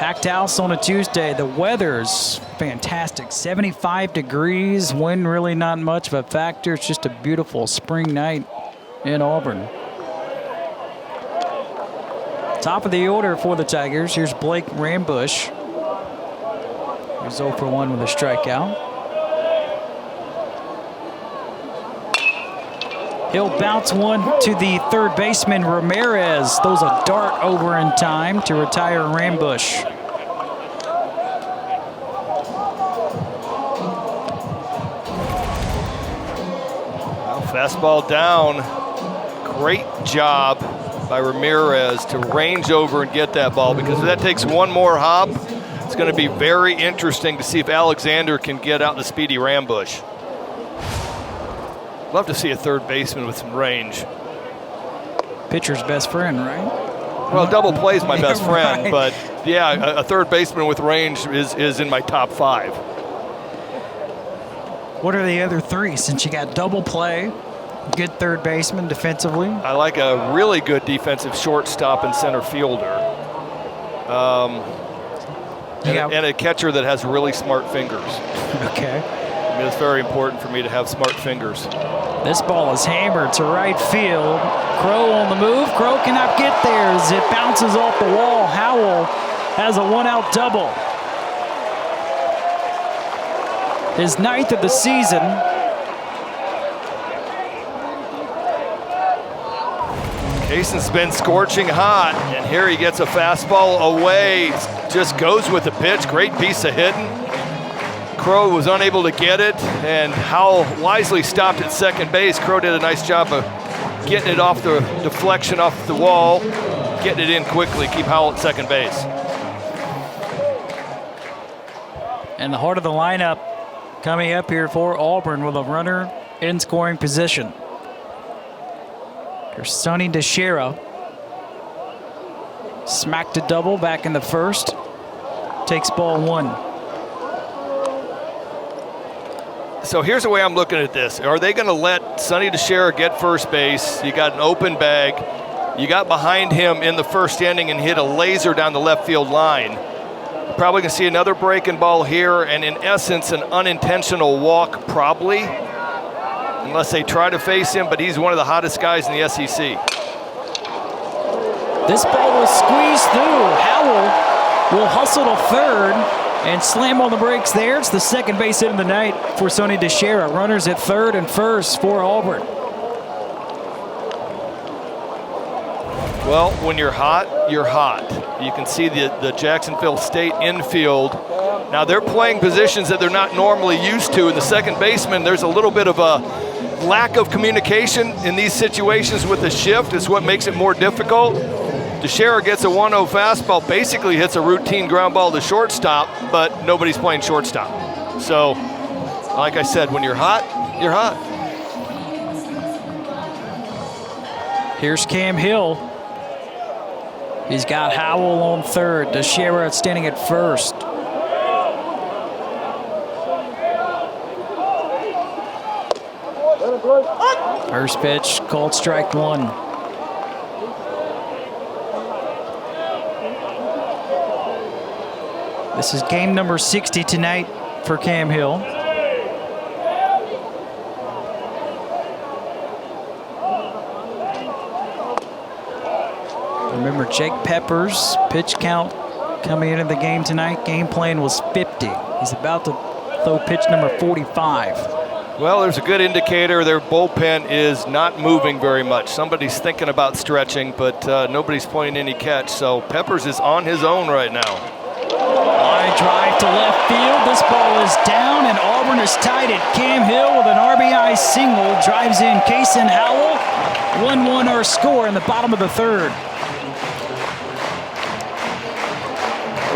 Packed house on a Tuesday. The weather's fantastic. 75 degrees. Wind really not much of a factor. It's just a beautiful spring night in Auburn. Top of the order for the Tigers. Here's Blake Rambush. He's 0 for 1 with a strikeout. He'll bounce one to the third baseman, Ramirez. Throws a dart over in time to retire Rambush. Well, fastball down. Great job by Ramirez to range over and get that ball, because if that takes one more hop, it's going to be very interesting to see if Alexander can get out the speedy Rambush. Love to see a third baseman with some range. Pitcher's best friend, right? Well, double play's my best friend, Right. but yeah, a third baseman with range is in my top 5. What are the other three? Since you got double play, good third baseman defensively. I like a really good defensive shortstop and center fielder. And a catcher that has really smart fingers. Okay. I mean, it's very important for me to have smart fingers. This ball is hammered to right field. Crow on the move. Crow cannot get there as it bounces off the wall. Howell has a 1-out double. His 9th of the season. Kaysen's been scorching hot, and here he gets a fastball away. Just goes with the pitch. Great piece of hitting. Crow was unable to get it, and Howell wisely stopped at second base. Crow did a nice job of getting it off the deflection off the wall, getting it in quickly, keep Howell at second base. And the heart of the lineup coming up here for Auburn with a runner in scoring position. Here's Sonny DeShera. Smacked a double back in the first. Takes ball 1. So here's the way I'm looking at this. Are they going to let Sonny DeShera get first base? You got an open bag. You got behind him in the first inning and hit a laser down the left field line. Probably going to see another breaking ball here, and in essence, an unintentional walk probably, unless they try to face him, but he's one of the hottest guys in the SEC. This ball was squeezed through. Howell will hustle to third and slam on the brakes there. It's the second base hit of the night for Sonny DeShera. Runners at third and first for Auburn. Well, when you're hot, you're hot. You can see the Jacksonville State infield. Now they're playing positions that they're not normally used to. And the second baseman, there's a little bit of a lack of communication in these situations with the shift. It's what makes it more difficult. DeShera gets a 1-0 fastball, basically hits a routine ground ball to shortstop, but nobody's playing shortstop. So, like I said, when you're hot, you're hot. Here's Cam Hill. He's got Howell on third. DeShera standing at first. First pitch called strike 1. This is game number 60 tonight for Cam Hill. Remember, Jake Peppers' pitch count coming into the game tonight. Game plan was 50. He's about to throw pitch number 45. Well, there's a good indicator. Their bullpen is not moving very much. Somebody's thinking about stretching, but nobody's playing any catch. So Peppers is on his own right now. Line drive to left field. This ball is down, and Auburn is tied at Cam Hill with an RBI single. Drives in Kaysen Howell. 1-1 our score in the bottom of the third.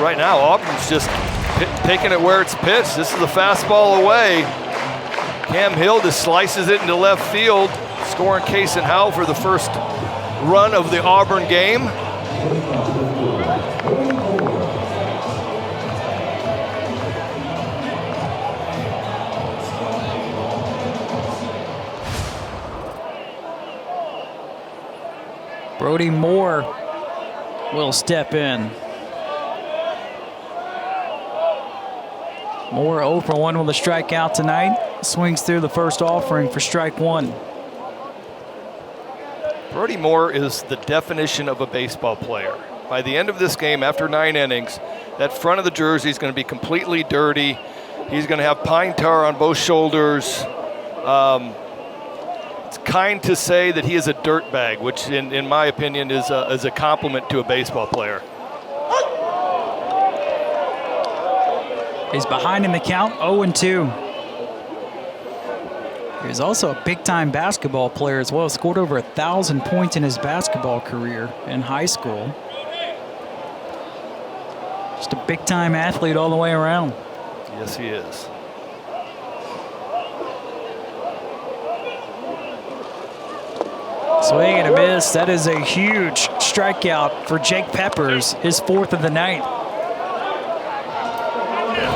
Right now, Auburn's just taking it where it's pitched. This is a fastball away. Cam Hill just slices it into left field, scoring Kaysen Howell for the first run of the Auburn game. Brody Moore will step in. Moore 0 for 1 with a strikeout tonight. Swings through the first offering for strike one. Brody Moore is the definition of a baseball player. By the end of this game, after 9 innings, that front of the jersey is going to be completely dirty. He's going to have pine tar on both shoulders. It's kind to say that he is a dirtbag, which in my opinion is a compliment to a baseball player. He's behind in the count, 0-2. He's also a big-time basketball player as well. Scored over 1,000 points in his basketball career in high school. Just a big-time athlete all the way around. Yes, he is. Swing and a miss. That is a huge strikeout for Jake Peppers, his 4th of the night.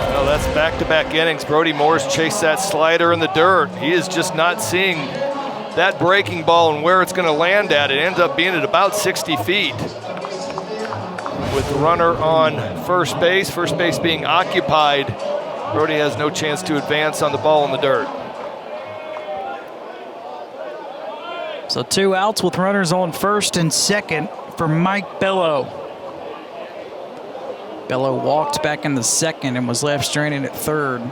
Well, that's back-to-back innings. Brody Moore's chased that slider in the dirt. He is just not seeing that breaking ball and where it's going to land at. It ends up being at about 60 feet. With the runner on first base being occupied, Brody has no chance to advance on the ball in the dirt. So 2 outs with runners on first and second for Mike Bello. Bello walked back in the second and was left stranded at third.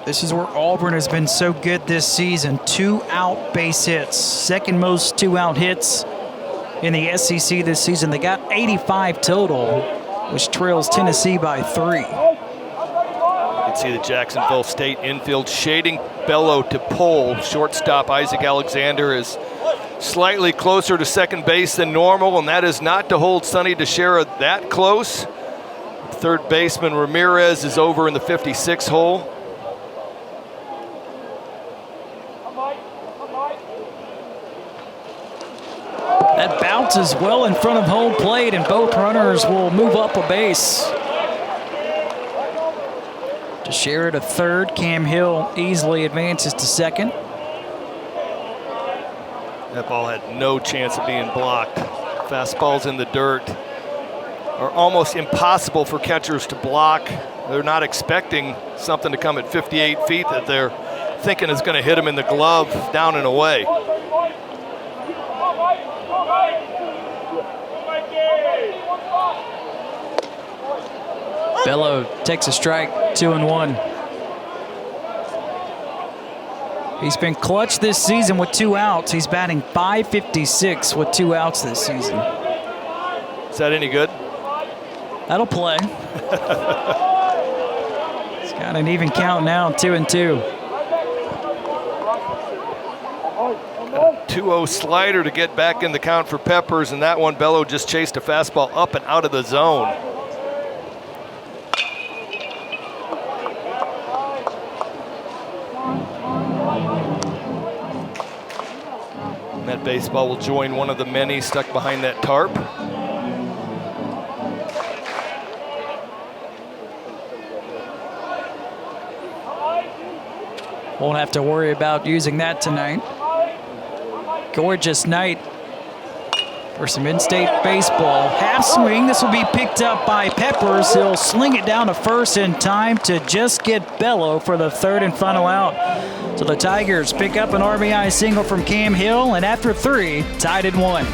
This is where Auburn has been so good this season. 2 out base hits. Second most 2 out hits in the SEC this season. They got 85 total, which trails Tennessee by 3. You can see the Jacksonville State infield shading Bello to pull. Shortstop Isaac Alexander is slightly closer to second base than normal, and that is not to hold Sonny DeShera that close. Third baseman Ramirez is over in the 56 hole. That bounces well in front of home plate, and both runners will move up a base. DeShera to third. Cam Hill easily advances to second. That ball had no chance of being blocked. Fastballs in the dirt are almost impossible for catchers to block. They're not expecting something to come at 58 feet that they're thinking is going to hit them in the glove down and away. Bello takes a strike, 2-1. He's been clutch this season with 2 outs. He's batting .556 with 2 outs this season. Is that any good? That'll play. He's got an even count now, 2-2. 2-0 slider to get back in the count for Peppers, and that one Bello just chased a fastball up and out of the zone. And that baseball will join one of the many stuck behind that tarp. Won't have to worry about using that tonight. Gorgeous night for some in-state baseball. Half swing. This will be picked up by Peppers. He'll sling it down to first in time to just get Bello for the 3rd and final out. So the Tigers pick up an RBI single from Cam Hill, and after 3, tied at 1.